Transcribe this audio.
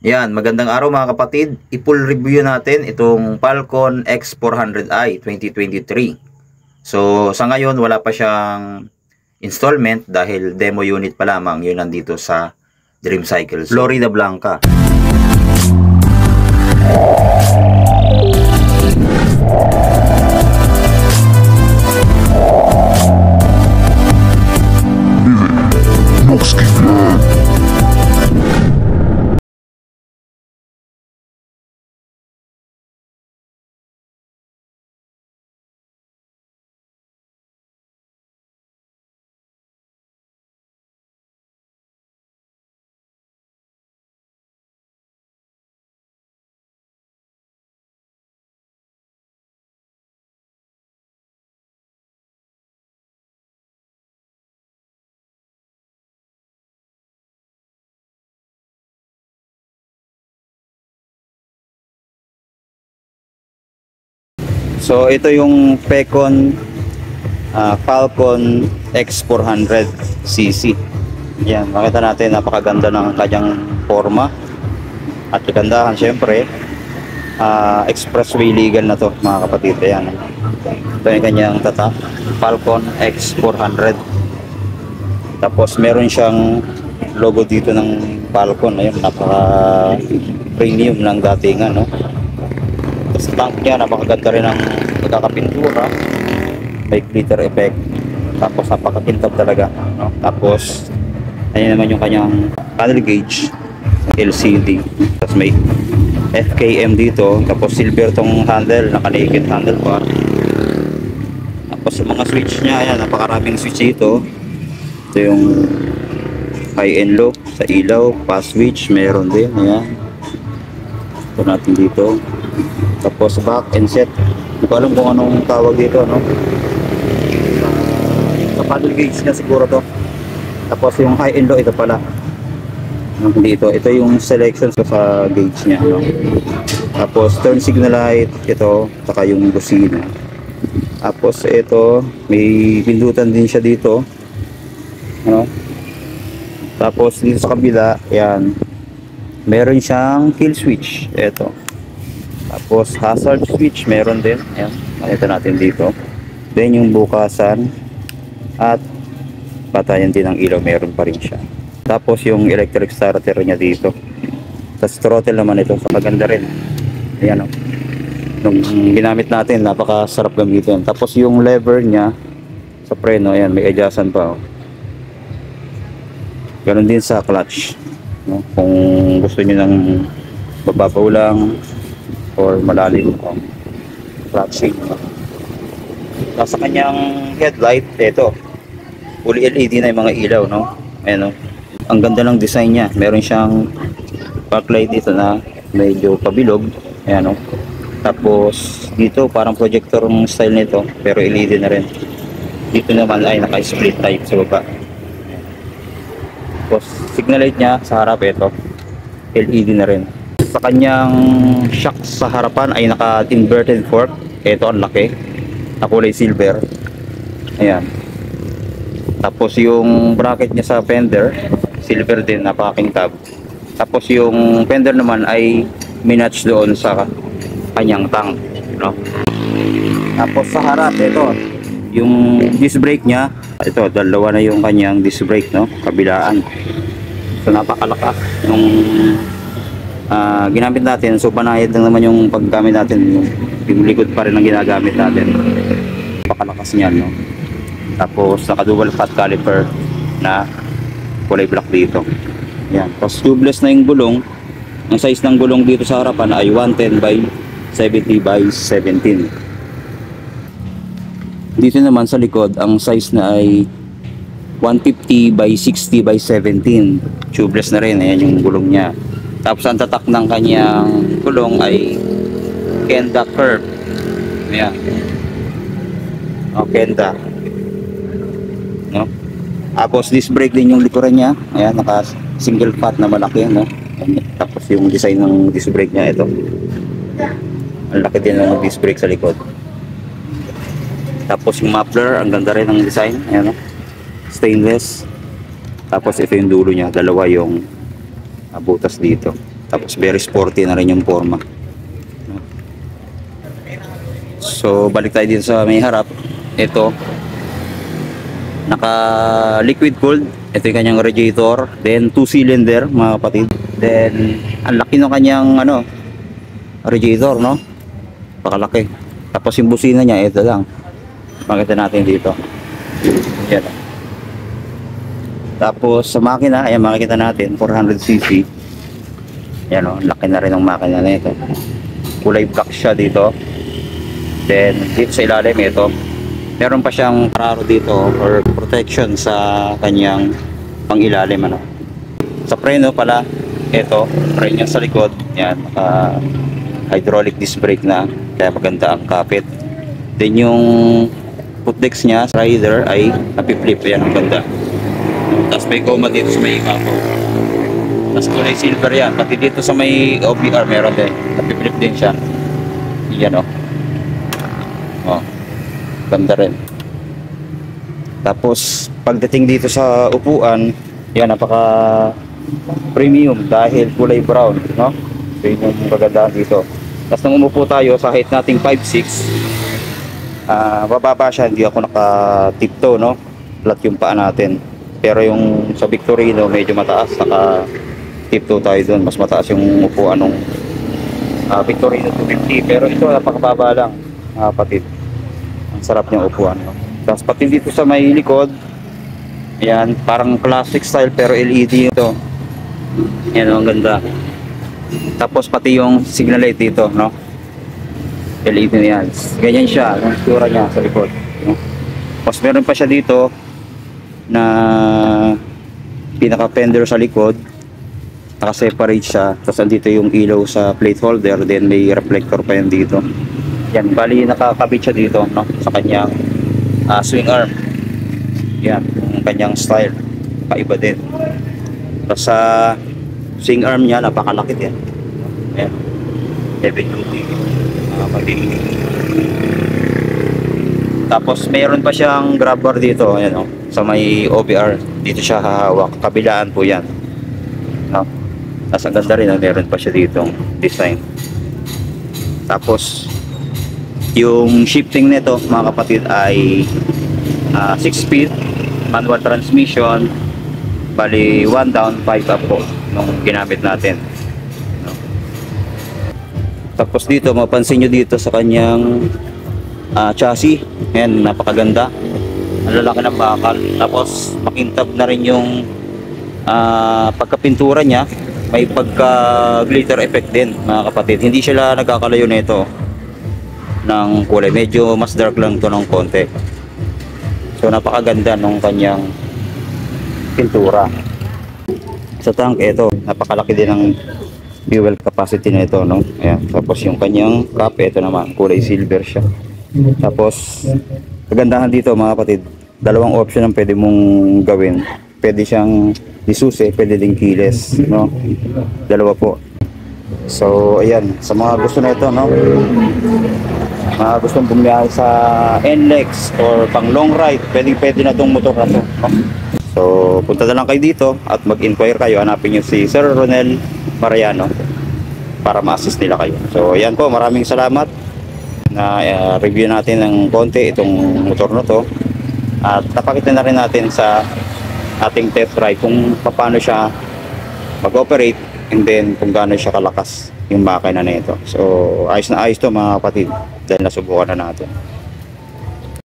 Yan, magandang araw mga kapatid. I-full review natin itong Falcon X400i 2023. So, sa ngayon wala pa siyang installment dahil demo unit pa lamang yun nandito sa Dream Cycles, Florida Blanca. So ito yung Pecon Falcon X400cc. Yan, makita natin napakaganda ng kanyang forma. At kagandahan syempre, expressway legal na to mga kapatid. Ayan. Ito yung kanyang tata, Falcon X400. Tapos meron siyang logo dito ng Falcon. Ayun, napaka premium ng datingan, no? Sa tank niya napakaganda rin ang pagkakapintura, may glitter effect, tapos napakakintab talaga, no? Tapos ayun naman yung kanyang panel gauge LCD, tapos may FKM dito, tapos silver tong handle, naka-naked handle bar. Tapos yung mga switch niya, ayan, napakaraming switch dito. Ito yung high and low sa ilaw, fast switch meron din, ayan. Ito natin dito. Tapos back and set, hindi ko alam kung anong tawag dito, no? Sa paddle gauge niya siguro to. Tapos yung high and low, ito pala, hindi ito yung selection sa gauge niya, no? Tapos turn signal light, ito, saka yung busina. Tapos ito, may pindutan din siya dito, no? Tapos dito sa kabila, yan, meron siyang kill switch, ito. Tapos hazard switch meron din, ayan, makita natin dito. Then yung bukasan at patayan din ng ilaw, meron pa rin siya. Tapos yung electric starter niya dito. Tapos throttle naman ito, so maganda rin. Ayan, o, nung ginamit natin, napakasarap gamitin. Tapos yung lever niya sa preno, ayan, may adjustan pa, o. Ganon din sa clutch, no? Kung gusto niyo ng bababaw lang or malalim ang clutching. Tapos sa kanyang headlight, ito, fully LED na yung mga ilaw, no? Ayan, no? Ang ganda ng design niya. Meron siyang backlight dito na medyo pabilog, ayan, no? Tapos dito parang projector ng style nito, pero LED na rin. Dito naman ay naka-split type sa baba. Tapos signal light niya sa harap, ito, LED na rin. Sa kanyang shock sa harapan ay naka-inverted fork. Ito ang laki, na kulay silver. Ayan. Tapos yung bracket niya sa fender, silver din, napakakintab. Tapos yung fender naman ay minatch doon sa kanyang tank, no? Tapos sa harap, ito, yung disc brake niya, ito, dalawa na yung kanyang disc brake, no? Kabilaan. So napakalakas nung ginamit natin. So banayad lang naman yung paggamit natin, yung likod pa rin ang ginagamit natin. Napakalakas niyan, no? Tapos naka dual fat caliper na kulay black dito. Yan. Tapos tubeless na yung gulong. Ang size ng gulong dito sa harapan ay 110 by 70 by 17. Dito naman sa likod, ang size na ay 150 by 60 by 17. Tubeless na rin, ayan yung gulong niya. Tapos ang tatak ng kanyang gulong ay Kenda curve. Ayan. O, Kenda, no? Tapos disc brake din yung likuran niya. Ayan, naka single fat na malaki, no? Tapos yung design ng disc brake niya, ito. Ang laki din ng disc brake sa likod. Tapos yung muffler, ang ganda rin ng design. Ayan, no? Stainless. Tapos ito yung dulo niya, dalawa yung butas dito. Tapos very sporty na rin yung forma. So balik tayo dito sa may harap. Ito, naka liquid cooled. Ito yung kanyang radiator. Then 2-cylinder mga kapatid. Then ang laki ng kanyang radiator, no? Pakalaki. Tapos yung busina niya, ito lang. Makita natin dito. Yan. Tapos sa makina, ayan makikita natin 400cc. Yan o, laki na rin ng makina na ito. Kulay black siya dito. Then dito sa ilalim ito, meron pa siyang pararo dito or protection sa kanyang pangilalim Sa preno pala, ito, preno sa likod. Yan, hydraulic disc brake na, kaya maganda ang kapit. Then yung footdex niya sa rider ay napiflip. Yan, ang ganda. Tapos may goma dito sa may kapo. Tapos kulay silver yan. Pati dito sa may OBR meron din. Napiflip din siya. Yan oh, ganda rin. Tapos pagdating dito sa upuan, yan, napaka premium dahil kulay brown, no? So yun yung kagandahan dito. Tapos nung umupo tayo sa height nating 5'6", bababa siya, hindi ako naka-tiptoe, no? Flat yung paa natin. Pero yung sa Victorino medyo mataas, naka-tiptoe tayo doon. Mas mataas yung upuan ng Victorino 250. Pero ito napakababa lang, kapatid. Ang sarap niyang upuan, no? Tapos pati dito sa may likod, ayan, parang classic style pero LED ito. Yan, ang ganda. Tapos pati yung signal light dito, no? LED na yan. Ganyan siya, ang itsura niya sa likod, no? Tapos meron pa siya dito na pinaka fender sa likod, naka-separate siya. Tapos andito yung ilaw sa plate holder, then may reflector pa yan dito. Yan, bali nakakabit siya dito, no? Sa kanyang swing arm. Yan, yung kanyang style, kaiba din. Tapos sa swing arm niya, napakalaki din. Ayan, heavy duty. Tapos mayroon pa siyang grab bar dito, ayan, oh, sa may OBR. Dito siya hahawak, kabilaan po yan, no? Tapos ang ganda rin, meron pa siya ditong design. Tapos yung shifting nito mga kapatid ay 6-speed manual transmission. Bali 1 down 5 up po nung ginamit natin, no? Tapos dito mapansin nyo dito sa kanyang chassis, ayan, napakaganda, ang lalaki ng bakal. Tapos makintab na rin yung pagkapintura niya, may pagka glitter effect din mga kapatid. Hindi sila nagkakalayo na ito ng kulay, medyo mas dark lang to ng konti. So napakaganda nung kanyang pintura. Sa tank, ito, napakalaki din ng fuel capacity na ito, no? Ayan. Tapos yung kanyang cap, ito naman, kulay silver siya. Tapos kagandahan dito mga kapatid, dalawang option ang pwede mong gawin. Pwede siyang isusi, pwede ding keyless, no? Dalawa po. So ayan, sa mga gusto na ito, no? Mga gustong bumiyahe sa NLEX or pang long ride, pwede na itong motor na to, no? So punta na lang kayo dito at mag-inquire kayo, hanapin nyo si Sir Ronel Mariano para ma-assist nila kayo. So ayan po, maraming salamat na review natin ng konti itong motor na to, at napakita na rin natin sa ating test drive kung paano siya mag-operate, and then kung gaano siya kalakas yung makina na ito. So ayos na ayos to mga kapatid dahil nasubukan na natin.